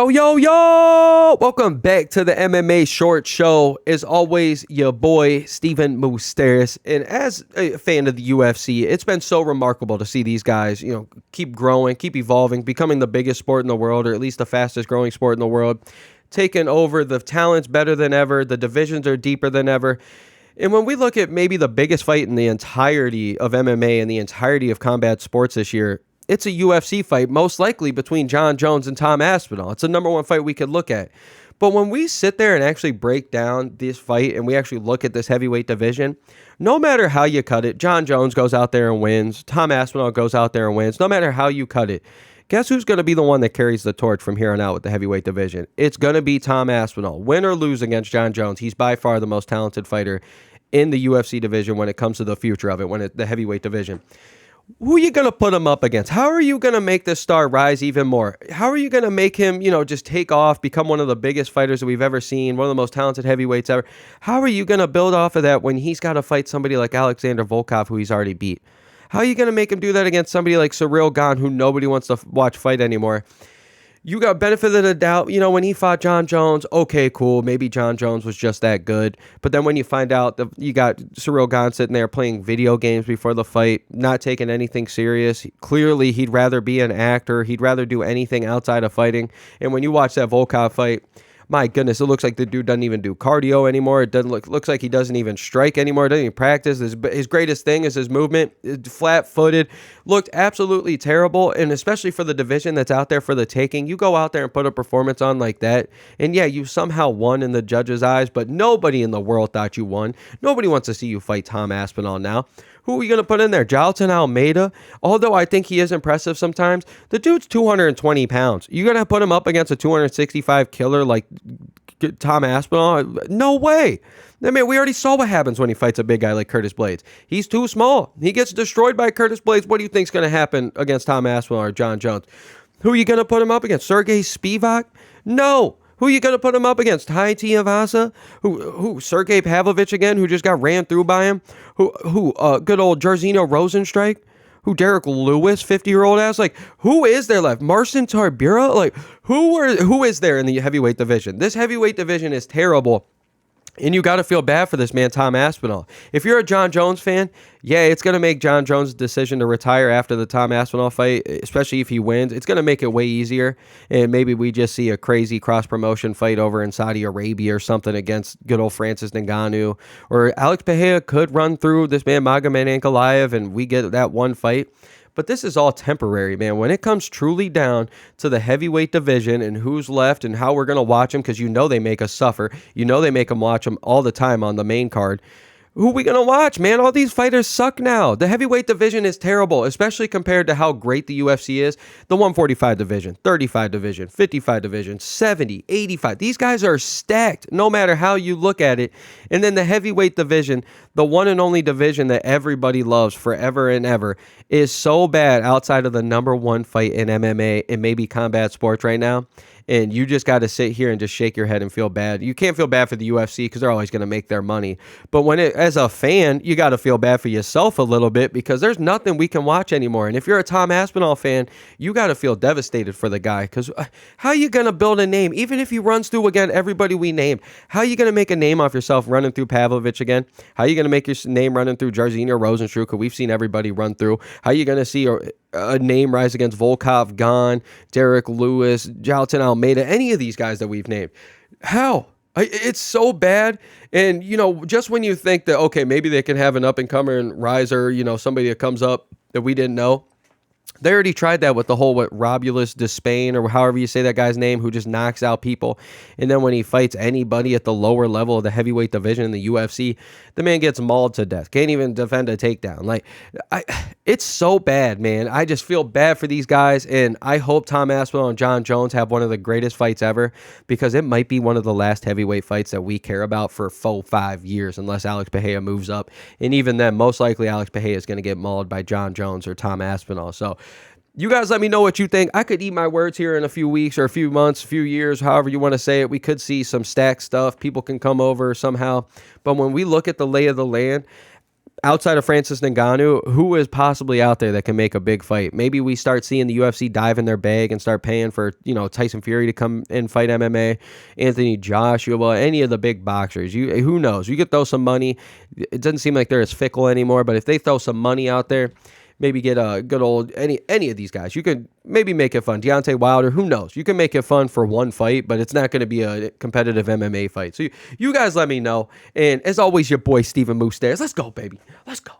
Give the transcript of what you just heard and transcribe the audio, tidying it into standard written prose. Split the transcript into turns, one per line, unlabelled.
Yo, yo, yo! Welcome back to the MMA Short Show. As always, your boy, Stephen Moustaris. And as a fan of the UFC, it's been so remarkable to see these guys, keep growing, keep evolving, becoming the biggest sport in the world, or at least the fastest growing sport in the world, taking over. The talent's better than ever. The divisions are deeper than ever. And when we look at maybe the biggest fight in the entirety of MMA and the entirety of combat sports this year, it's a UFC fight, most likely between Jon Jones and Tom Aspinall. It's the number one fight we could look at. But when we sit there and actually break down this fight and we actually look at this heavyweight division, no matter how you cut it, Jon Jones goes out there and wins. Tom Aspinall goes out there and wins. No matter how you cut it, guess who's going to be the one that carries the torch from here on out with the heavyweight division? It's going to be Tom Aspinall. Win or lose against Jon Jones, he's by far the most talented fighter in the UFC division when it comes to the future of it, the heavyweight division. Who are you going to put him up against? How are you going to make this star rise even more? How are you going to make him, just take off, become one of the biggest fighters that we've ever seen, one of the most talented heavyweights ever? How are you going to build off of that when he's got to fight somebody like Alexander Volkov, who he's already beat? How are you going to make him do that against somebody like Ciryl Gane, who nobody wants to watch fight anymore? You got benefit of the doubt, when he fought Jon Jones, okay, cool, maybe Jon Jones was just that good. But then when you find out that you got Ciryl Gane sitting there playing video games before the fight, not taking anything serious, clearly he'd rather be an actor, he'd rather do anything outside of fighting. And when you watch that Volkov fight, my goodness, it looks like the dude doesn't even do cardio anymore. It doesn't looks like he doesn't even strike anymore. Doesn't even practice. His greatest thing is his movement. Flat-footed. Looked absolutely terrible. And especially for the division that's out there for the taking, you go out there and put a performance on like that. And yeah, you somehow won in the judges' eyes, but nobody in the world thought you won. Nobody wants to see you fight Tom Aspinall now. Who are you going to put in there? Jailton Almeida? Although I think he is impressive sometimes, the dude's 220 pounds. You're going to put him up against a 265 killer like Tom Aspinall? No way. I mean, we already saw what happens when he fights a big guy like Curtis Blades. He's too small. He gets destroyed by Curtis Blades. What do you think's going to happen against Tom Aspinall or Jon Jones? Who are you going to put him up against? Sergey Spivak? No. Who are you going to put him up against? Tai Tuivasa? Who? Sergey Pavlovich again, who just got ran through by him? Who? Good old Jairzinho Rozenstruik? Who? Derek Lewis, 50-year-old ass? Like, who is there left? Marcin Tybura? Like, who is there in the heavyweight division? This heavyweight division is terrible. And you got to feel bad for this man, Tom Aspinall. If you're a Jon Jones fan, yeah, it's going to make Jon Jones' decision to retire after the Tom Aspinall fight, especially if he wins. It's going to make it way easier. And maybe we just see a crazy cross-promotion fight over in Saudi Arabia or something against good old Francis Ngannou. Or Alex Pereira could run through this man, Magomed Ankalaev, and we get that one fight. But this is all temporary, man. When it comes truly down to the heavyweight division and who's left and how we're going to watch them, because they make us suffer. They make them watch them all the time on the main card. Who are we going to watch, man? All these fighters suck now. The heavyweight division is terrible, especially compared to how great the UFC is. The 145 division, 35 division, 55 division, 70, 85. These guys are stacked no matter how you look at it. And then the heavyweight division, the one and only division that everybody loves forever and ever, is so bad outside of the number one fight in MMA and maybe combat sports right now. And you just got to sit here and just shake your head and feel bad. You can't feel bad for the UFC because they're always going to make their money. But as a fan, you got to feel bad for yourself a little bit because there's nothing we can watch anymore. And if you're a Tom Aspinall fan, you got to feel devastated for the guy because how are you going to build a name? Even if he runs through, again, everybody we named, how are you going to make a name off yourself running through Pavlovich again? How are you going to make your name running through Jairzinho Rozenstruik, who we've seen everybody run through? How are you going to see a name rise against Volkov, Gane, Derek Lewis, Jailton Almeida, any of these guys that we've named? How? It's so bad. And, just when you think that, okay, maybe they can have an up-and-comer and riser, somebody that comes up that we didn't know, they already tried that with the whole, Robulus Despain, or however you say that guy's name, who just knocks out people. And then when he fights anybody at the lower level of the heavyweight division in the UFC, the man gets mauled to death. Can't even defend a takedown. It's so bad, man. I just feel bad for these guys, and I hope Tom Aspinall and Jon Jones have one of the greatest fights ever, because it might be one of the last heavyweight fights that we care about for 4-5 years, unless Alex Pereira moves up. And even then, most likely Alex Pereira is going to get mauled by Jon Jones or Tom Aspinall. So you guys let me know what you think. I could eat my words here in a few weeks or a few months, a few years, however you want to say it. We could see some stacked stuff. People can come over somehow. But when we look at the lay of the land, outside of Francis Ngannou, who is possibly out there that can make a big fight? Maybe we start seeing the UFC dive in their bag and start paying for, Tyson Fury to come and fight MMA, Anthony Joshua, any of the big boxers. Who knows? You could throw some money. It doesn't seem like they're as fickle anymore, but if they throw some money out there, maybe get a good old any of these guys. You could maybe make it fun. Deontay Wilder, who knows? You can make it fun for one fight, but it's not going to be a competitive MMA fight. So you guys let me know. And as always, your boy Steven Moustaris. Let's go, baby. Let's go.